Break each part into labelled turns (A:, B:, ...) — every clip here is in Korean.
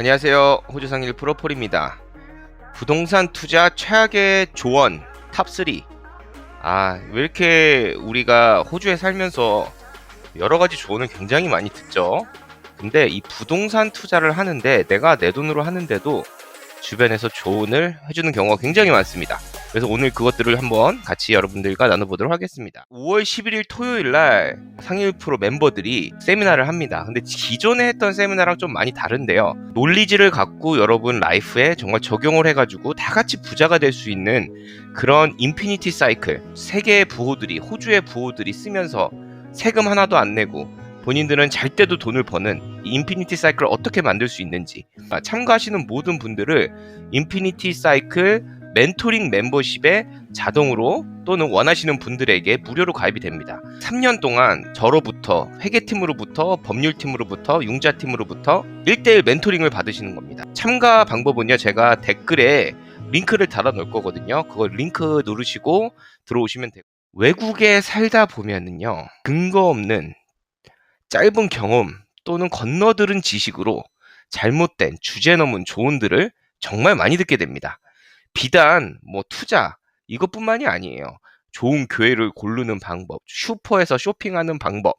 A: 안녕하세요. 호주상일 프로폴입니다. 부동산 투자 최악의 조언 탑3. 왜 이렇게 우리가 호주에 살면서 여러 가지 조언을 굉장히 많이 듣죠. 근데 이 부동산 투자를 하는데 내가 내 돈으로 하는데도 주변에서 조언을 해주는 경우가 굉장히 많습니다. 그래서 오늘 그것들을 한번 같이 여러분들과 나눠보도록 하겠습니다. 5월 11일 토요일날 상일 프로 멤버들이 세미나를 합니다. 근데 기존에 했던 세미나랑 좀 많이 다른데요. 논리지를 갖고 여러분 라이프에 정말 적용을 해가지고 다 같이 부자가 될 수 있는 그런 인피니티 사이클, 세계의 부호들이, 호주의 부호들이 쓰면서 세금 하나도 안 내고 본인들은 잘 때도 돈을 버는 이 인피니티 사이클을 어떻게 만들 수 있는지, 참가하시는 모든 분들을 인피니티 사이클 멘토링 멤버십에 자동으로 또는 원하시는 분들에게 무료로 가입이 됩니다. 3년 동안 저로부터, 회계팀으로부터, 법률팀으로부터, 융자팀으로부터 1대1 멘토링을 받으시는 겁니다. 참가 방법은요, 제가 댓글에 링크를 달아 놓을 거거든요. 그걸 링크 누르시고 들어오시면 되고, 외국에 살다 보면은요, 근거 없는 짧은 경험 또는 건너들은 지식으로 잘못된 주제 넘은 조언들을 정말 많이 듣게 됩니다. 비단 투자 이것뿐만이 아니에요. 좋은 교회를 고르는 방법, 슈퍼에서 쇼핑하는 방법,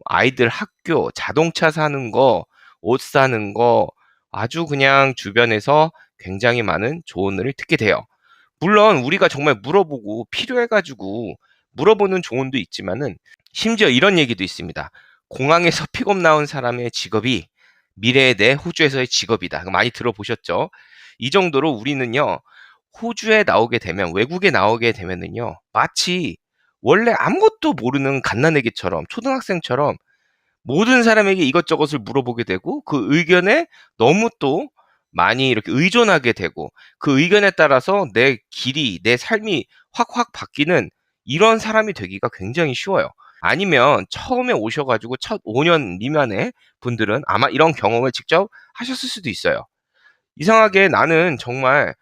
A: 아이들 학교, 자동차 사는 거, 옷 사는 거, 아주 그냥 주변에서 굉장히 많은 조언을 듣게 돼요. 물론 우리가 정말 물어보고 필요해가지고 물어보는 조언도 있지만은 심지어 이런 얘기도 있습니다. 공항에서 픽업 나온 사람의 직업이 미래의 내 호주에서의 직업이다. 많이 들어보셨죠? 이 정도로 우리는요, 호주에 나오게 되면, 외국에 나오게 되면은요, 마치 원래 아무것도 모르는 갓난아기처럼, 초등학생처럼 모든 사람에게 이것저것을 물어보게 되고, 그 의견에 너무 또 많이 이렇게 의존하게 되고, 그 의견에 따라서 내 길이, 내 삶이 확확 바뀌는 이런 사람이 되기가 굉장히 쉬워요. 아니면 처음에 오셔가지고 첫 5년 미만의 분들은 아마 이런 경험을 직접 하셨을 수도 있어요. 이상하게 나는 정말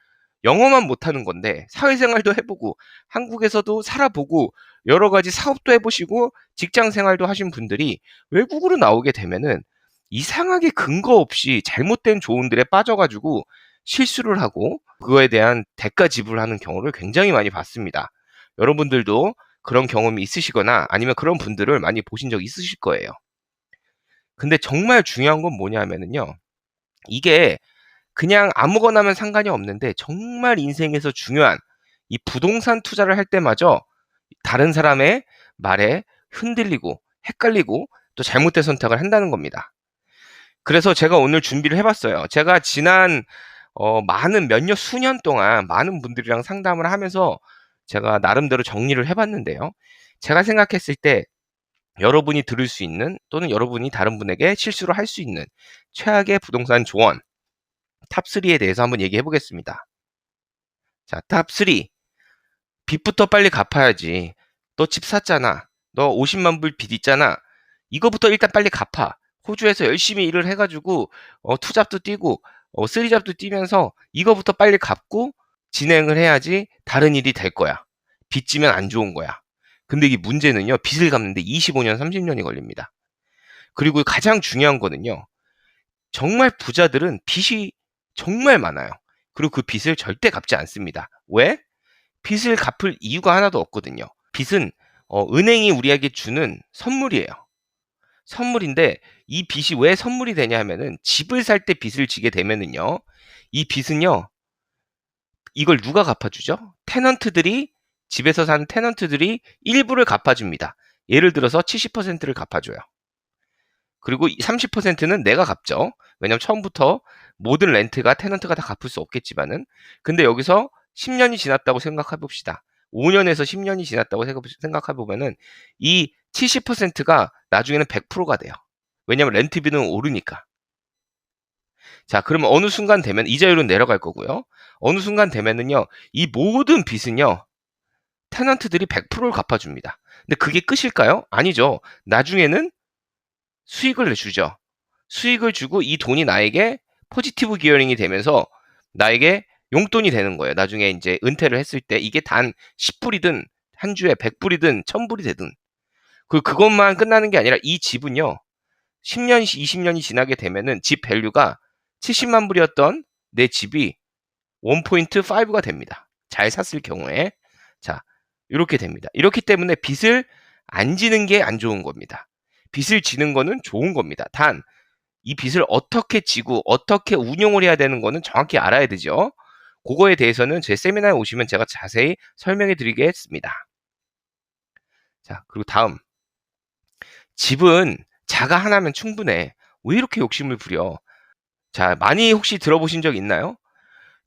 A: 영어만 못하는 건데 사회생활도 해보고 한국에서도 살아보고 여러 가지 사업도 해보시고 직장 생활도 하신 분들이 외국으로 나오게 되면은 이상하게 근거 없이 잘못된 조언들에 빠져가지고 실수를 하고 그거에 대한 대가 지불하는 경우를 굉장히 많이 봤습니다. 여러분들도 그런 경험이 있으시거나 아니면 그런 분들을 많이 보신 적 있으실 거예요. 근데 정말 중요한 건 뭐냐면은요. 이게 그냥 아무거나 하면 상관이 없는데 정말 인생에서 중요한 이 부동산 투자를 할 때마저 다른 사람의 말에 흔들리고 헷갈리고 또 잘못된 선택을 한다는 겁니다. 그래서 제가 오늘 준비를 해봤어요. 제가 지난 많은 수년 동안 많은 분들이랑 상담을 하면서 제가 나름대로 정리를 해봤는데요. 제가 생각했을 때 여러분이 들을 수 있는 또는 여러분이 다른 분에게 실수를 할 수 있는 최악의 부동산 조언 탑3에 대해서 한번 얘기해 보겠습니다. 자, 탑3. 빚부터 빨리 갚아야지. 너 집 샀잖아. 너 50만 불 빚 있잖아. 이거부터 일단 빨리 갚아. 호주에서 열심히 일을 해가지고 투잡도 뛰고 쓰리잡도 뛰면서 이거부터 빨리 갚고 진행을 해야지 다른 일이 될 거야. 빚지면 안 좋은 거야. 근데 이게 문제는요. 빚을 갚는데 25년, 30년이 걸립니다. 그리고 가장 중요한 거는요. 정말 부자들은 빚이 정말 많아요. 그리고 그 빚을 절대 갚지 않습니다. 왜? 빚을 갚을 이유가 하나도 없거든요. 빚은 은행이 우리에게 주는 선물이에요. 선물인데 이 빚이 왜 선물이 되냐 하면은 집을 살 때 빚을 지게 되면은요. 이 빚은요. 이걸 누가 갚아주죠? 테넌트들이 집에서 사는 테넌트들이 일부를 갚아줍니다. 예를 들어서 70%를 갚아줘요. 그리고 30%는 내가 갚죠. 왜냐면 처음부터 모든 렌트가 테넌트가 다 갚을 수 없겠지만은 근데 여기서 10년이 지났다고 생각해 봅시다. 5년에서 10년이 지났다고 생각해 보면은 이 70%가 나중에는 100%가 돼요. 왜냐면 렌트비는 오르니까. 자, 그러면 어느 순간 되면 이자율은 내려갈 거고요. 어느 순간 되면은요. 이 모든 빚은요. 테넌트들이 100%를 갚아줍니다. 근데 그게 끝일까요? 아니죠. 나중에는 수익을 내주죠. 수익을 주고 이 돈이 나에게 포지티브 기어링이 되면서 나에게 용돈이 되는 거예요. 나중에 이제 은퇴를 했을 때 이게 단 10불이든 한 주에 100불이든 1000불이 되든 그것만 끝나는 게 아니라 이 집은요. 10년, 20년이 지나게 되면은 집 밸류가 70만 불이었던 내 집이 1.5가 됩니다. 잘 샀을 경우에. 자, 이렇게 됩니다. 이렇기 때문에 빚을 안 지는 게 안 좋은 겁니다. 빚을 지는 거는 좋은 겁니다. 단, 이 빚을 어떻게 지고 어떻게 운용을 해야 되는 거는 정확히 알아야 되죠. 그거에 대해서는 제 세미나에 오시면 제가 자세히 설명해 드리겠습니다. 자, 그리고 다음. 집은 자가 하나면 충분해. 왜 이렇게 욕심을 부려? 자, 많이 혹시 들어보신 적 있나요?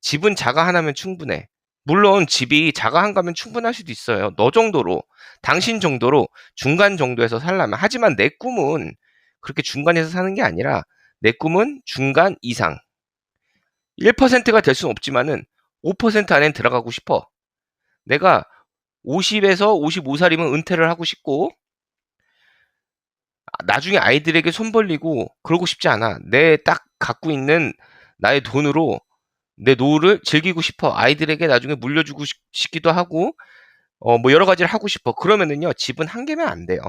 A: 집은 자가 하나면 충분해. 물론 집이 자가 한가면 충분할 수도 있어요. 너 정도로, 당신 정도로 중간 정도에서 살려면. 하지만 내 꿈은 그렇게 중간에서 사는 게 아니라 내 꿈은 중간 이상. 1%가 될 수는 없지만은 5% 안엔 들어가고 싶어. 내가 50에서 55살이면 은퇴를 하고 싶고 나중에 아이들에게 손 벌리고 그러고 싶지 않아. 내 딱 갖고 있는 나의 돈으로 내 노후를 즐기고 싶어. 아이들에게 나중에 물려주고 싶기도 하고 뭐 여러 가지를 하고 싶어. 그러면은요, 집은 한 개면 안 돼요.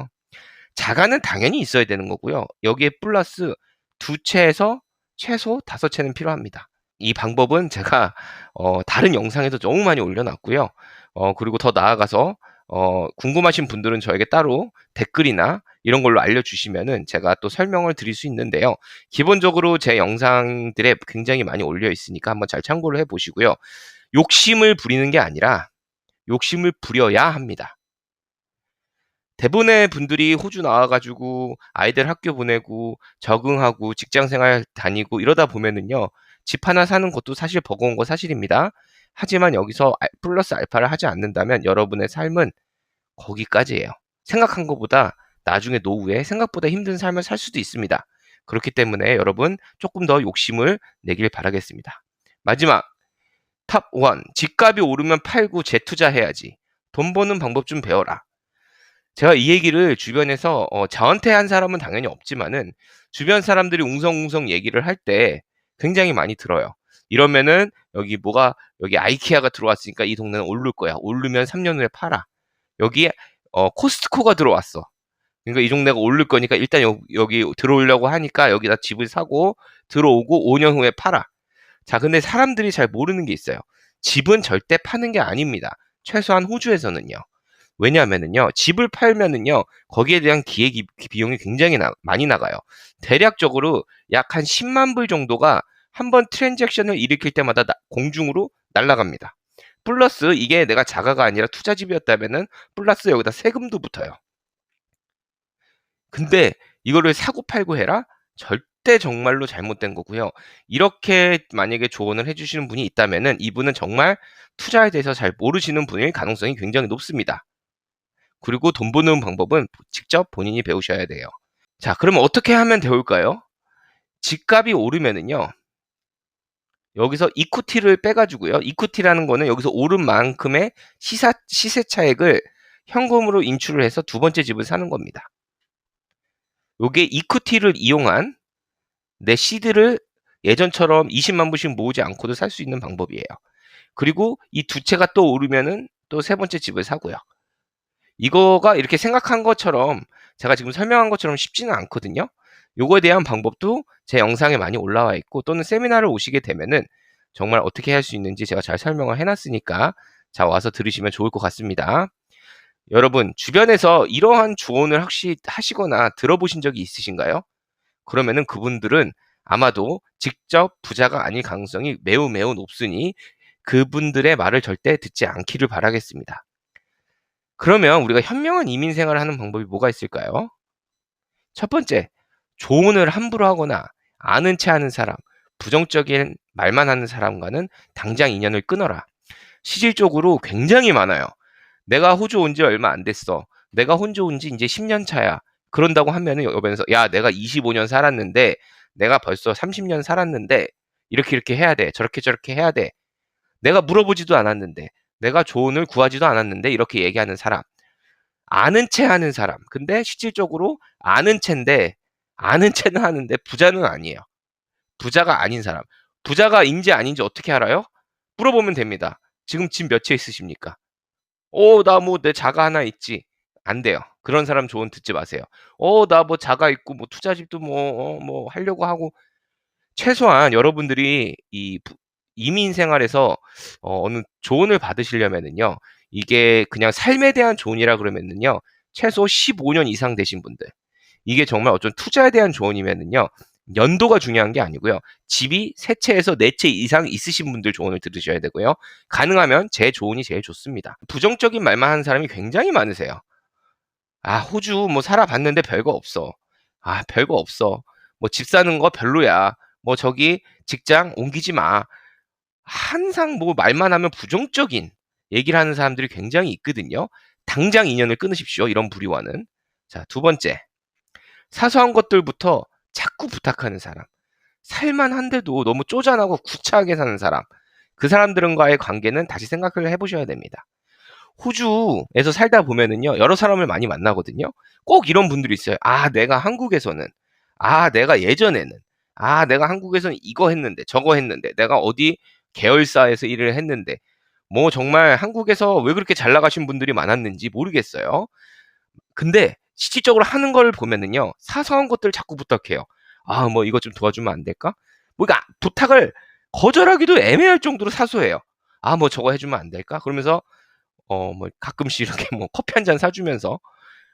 A: 자가는 당연히 있어야 되는 거고요. 여기에 플러스 두 채에서 최소 5채는 필요합니다. 이 방법은 제가 다른 영상에도 너무 많이 올려놨고요. 그리고 더 나아가서 궁금하신 분들은 저에게 따로 댓글이나 이런 걸로 알려주시면은 제가 또 설명을 드릴 수 있는데요. 기본적으로 제 영상들에 굉장히 많이 올려 있으니까 한번 잘 참고를 해보시고요. 욕심을 부리는 게 아니라 욕심을 부려야 합니다. 대부분의 분들이 호주 나와가지고 아이들 학교 보내고 적응하고 직장생활 다니고 이러다 보면은요, 집 하나 사는 것도 사실 버거운 거 사실입니다. 하지만 여기서 플러스 알파를 하지 않는다면 여러분의 삶은 거기까지예요. 생각한 것보다 나중에 노후에 생각보다 힘든 삶을 살 수도 있습니다. 그렇기 때문에 여러분 조금 더 욕심을 내길 바라겠습니다. 마지막 탑 1. 집값이 오르면 팔고 재투자해야지. 돈 버는 방법 좀 배워라. 제가 이 얘기를 주변에서 저한테 한 사람은 당연히 없지만은 주변 사람들이 웅성웅성 얘기를 할 때 굉장히 많이 들어요. 이러면은 여기 아이케아가 들어왔으니까 이 동네는 오를 거야. 오르면 3년 후에 팔아. 여기에 코스트코가 들어왔어. 그러니까 이 동네가 오를 거니까 일단 여기 들어오려고 하니까 여기다 집을 사고 들어오고 5년 후에 팔아. 자, 근데 사람들이 잘 모르는 게 있어요. 집은 절대 파는 게 아닙니다. 최소한 호주에서는요. 왜냐하면은요, 집을 팔면은요, 거기에 대한 기획 비용이 굉장히 많이 나가요. 대략적으로 약 한 10만 불 정도가 한번 트랜잭션을 일으킬 때마다 공중으로 날아갑니다. 플러스 이게 내가 자가가 아니라 투자집이었다면은 플러스 여기다 세금도 붙어요. 근데 이거를 사고 팔고 해라? 절대 정말로 잘못된 거고요. 이렇게 만약에 조언을 해주시는 분이 있다면은 이분은 정말 투자에 대해서 잘 모르시는 분일 가능성이 굉장히 높습니다. 그리고 돈 버는 방법은 직접 본인이 배우셔야 돼요. 자, 그러면 어떻게 하면 좋을까요? 집값이 오르면은요, 여기서 이쿠티를 빼가지고요. 이쿠티라는 거는 여기서 오른 만큼의 시세 차익을 현금으로 인출을 해서 두 번째 집을 사는 겁니다. 요게 이쿠티를 이용한 내 시드를 예전처럼 20만 불씩 모으지 않고도 살 수 있는 방법이에요. 그리고 이 두 채가 또 오르면은 또 세 번째 집을 사고요. 이거가 이렇게 생각한 것처럼 제가 지금 설명한 것처럼 쉽지는 않거든요. 요거에 대한 방법도 제 영상에 많이 올라와 있고 또는 세미나를 오시게 되면은 정말 어떻게 할 수 있는지 제가 잘 설명을 해놨으니까 자 와서 들으시면 좋을 것 같습니다. 여러분 주변에서 이러한 조언을 혹시 하시거나 들어보신 적이 있으신가요? 그러면은 그분들은 아마도 직접 부자가 아닐 가능성이 매우 매우 높으니 그분들의 말을 절대 듣지 않기를 바라겠습니다. 그러면 우리가 현명한 이민 생활을 하는 방법이 뭐가 있을까요? 첫 번째, 조언을 함부로 하거나 아는 체 하는 사람, 부정적인 말만 하는 사람과는 당장 인연을 끊어라. 실질적으로 굉장히 많아요. 내가 호주 온 지 얼마 안 됐어. 내가 호주 온 지 이제 10년 차야. 그런다고 하면은 여기서 야, 내가 25년 살았는데 내가 벌써 30년 살았는데 이렇게 해야 돼. 저렇게 해야 돼. 내가 물어보지도 않았는데 내가 조언을 구하지도 않았는데 이렇게 얘기하는 사람. 아는 체 하는 사람. 근데 실질적으로 아는 체는 하는데 부자는 아니에요. 부자가 아닌 사람. 부자가 아닌지 어떻게 알아요? 물어보면 됩니다. 지금 집 몇 채 있으십니까? 나 뭐 내 자가 하나 있지. 안 돼요. 그런 사람 조언 듣지 마세요. 나 뭐 자가 있고 뭐 투자집도 뭐 하려고 하고 최소한 여러분들이 이 이민 생활에서 어느 조언을 받으시려면은요. 이게 그냥 삶에 대한 조언이라 그러면은요. 최소 15년 이상 되신 분들. 이게 정말 어떤 투자에 대한 조언이면은요. 연도가 중요한 게 아니고요. 집이 3채에서 4채 이상 있으신 분들 조언을 들으셔야 되고요. 가능하면 제 조언이 제일 좋습니다. 부정적인 말만 하는 사람이 굉장히 많으세요. 아, 호주 뭐 살아봤는데 별거 없어. 아, 별거 없어. 뭐 집 사는 거 별로야. 뭐 저기 직장 옮기지 마. 항상 뭐 말만 하면 부정적인 얘기를 하는 사람들이 굉장히 있거든요. 당장 인연을 끊으십시오. 이런 부류와는. 자, 두 번째. 사소한 것들부터 자꾸 부탁하는 사람. 살만한데도 너무 쪼잔하고 구차하게 사는 사람. 그 사람들과의 관계는 다시 생각을 해보셔야 됩니다. 호주에서 살다 보면은요, 여러 사람을 많이 만나거든요. 꼭 이런 분들이 있어요. 아, 내가 한국에서는, 아, 내가 예전에는, 아, 내가 한국에서는 이거 했는데, 저거 했는데, 내가 어디 계열사에서 일을 했는데, 뭐 정말 한국에서 왜 그렇게 잘 나가신 분들이 많았는지 모르겠어요. 근데 실질적으로 하는 걸 보면은요, 사소한 것들 자꾸 부탁해요. 아, 뭐 이것 좀 도와주면 안 될까? 뭐 그러니까 부탁을 거절하기도 애매할 정도로 사소해요. 아, 뭐 저거 해주면 안 될까? 그러면서 뭐 가끔씩 이렇게 뭐 커피 한 잔 사주면서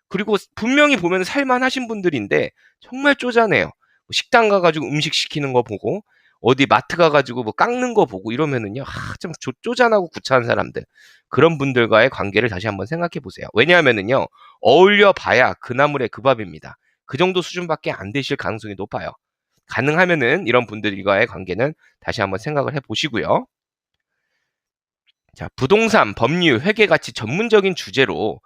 A: 그리고 분명히 보면 살만하신 분들인데 정말 쪼잔해요. 뭐 식당 가가지고 음식 시키는 거 보고 어디 마트 가가지고 뭐 깎는 거 보고 이러면은요, 좀 쪼잔하고 구차한 사람들 그런 분들과의 관계를 다시 한번 생각해 보세요. 왜냐하면은요, 어울려 봐야 그 나물의 그 밥입니다. 그 정도 수준밖에 안 되실 가능성이 높아요. 가능하면은 이런 분들과의 관계는 다시 한번 생각을 해 보시고요. 자, 부동산, 법률, 회계 같이 전문적인 주제로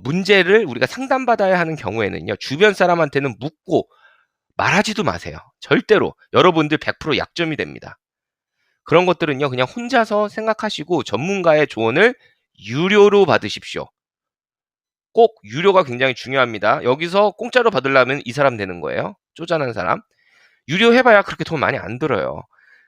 A: 문제를 우리가 상담받아야 하는 경우에는요, 주변 사람한테는 묻고 말하지도 마세요. 절대로. 여러분들 100% 약점이 됩니다. 그런 것들은요, 그냥 혼자서 생각하시고 전문가의 조언을 유료로 받으십시오. 꼭 유료가 굉장히 중요합니다. 여기서 공짜로 받으려면 이 사람 되는 거예요. 쪼잔한 사람. 유료 해봐야 그렇게 돈 많이 안 들어요.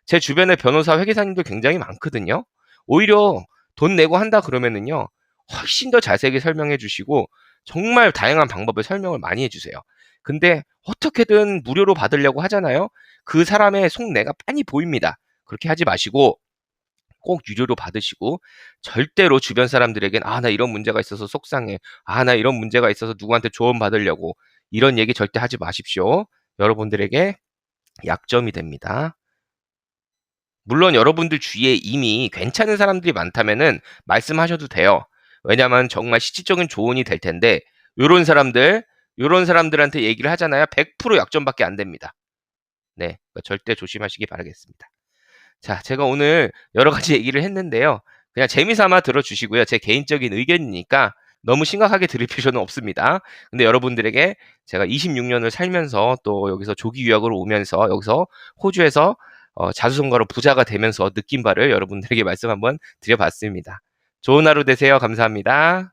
A: 제 주변에 변호사, 회계사님들 굉장히 많거든요. 오히려 돈 내고 한다 그러면은요, 훨씬 더 자세하게 설명해 주시고, 정말 다양한 방법을 설명을 많이 해주세요. 근데 어떻게든 무료로 받으려고 하잖아요. 그 사람의 속내가 빤히 보입니다. 그렇게 하지 마시고, 꼭 유료로 받으시고, 절대로 주변 사람들에겐, 아, 나 이런 문제가 있어서 속상해. 아, 나 이런 문제가 있어서 누구한테 조언 받으려고. 이런 얘기 절대 하지 마십시오. 여러분들에게 약점이 됩니다. 물론 여러분들 주위에 이미 괜찮은 사람들이 많다면은 말씀하셔도 돼요. 왜냐면 정말 실질적인 조언이 될 텐데 요런 사람들한테 얘기를 하잖아요. 100% 약점밖에 안 됩니다. 네. 그러니까 절대 조심하시기 바라겠습니다. 자, 제가 오늘 여러 가지 얘기를 했는데요. 그냥 재미삼아 들어주시고요. 제 개인적인 의견이니까 너무 심각하게 들을 필요는 없습니다. 근데 여러분들에게 제가 26년을 살면서 또 여기서 조기 유학으로 오면서 여기서 호주에서 자수성가로 부자가 되면서 느낀 바를 여러분들에게 말씀 한번 드려봤습니다. 좋은 하루 되세요. 감사합니다.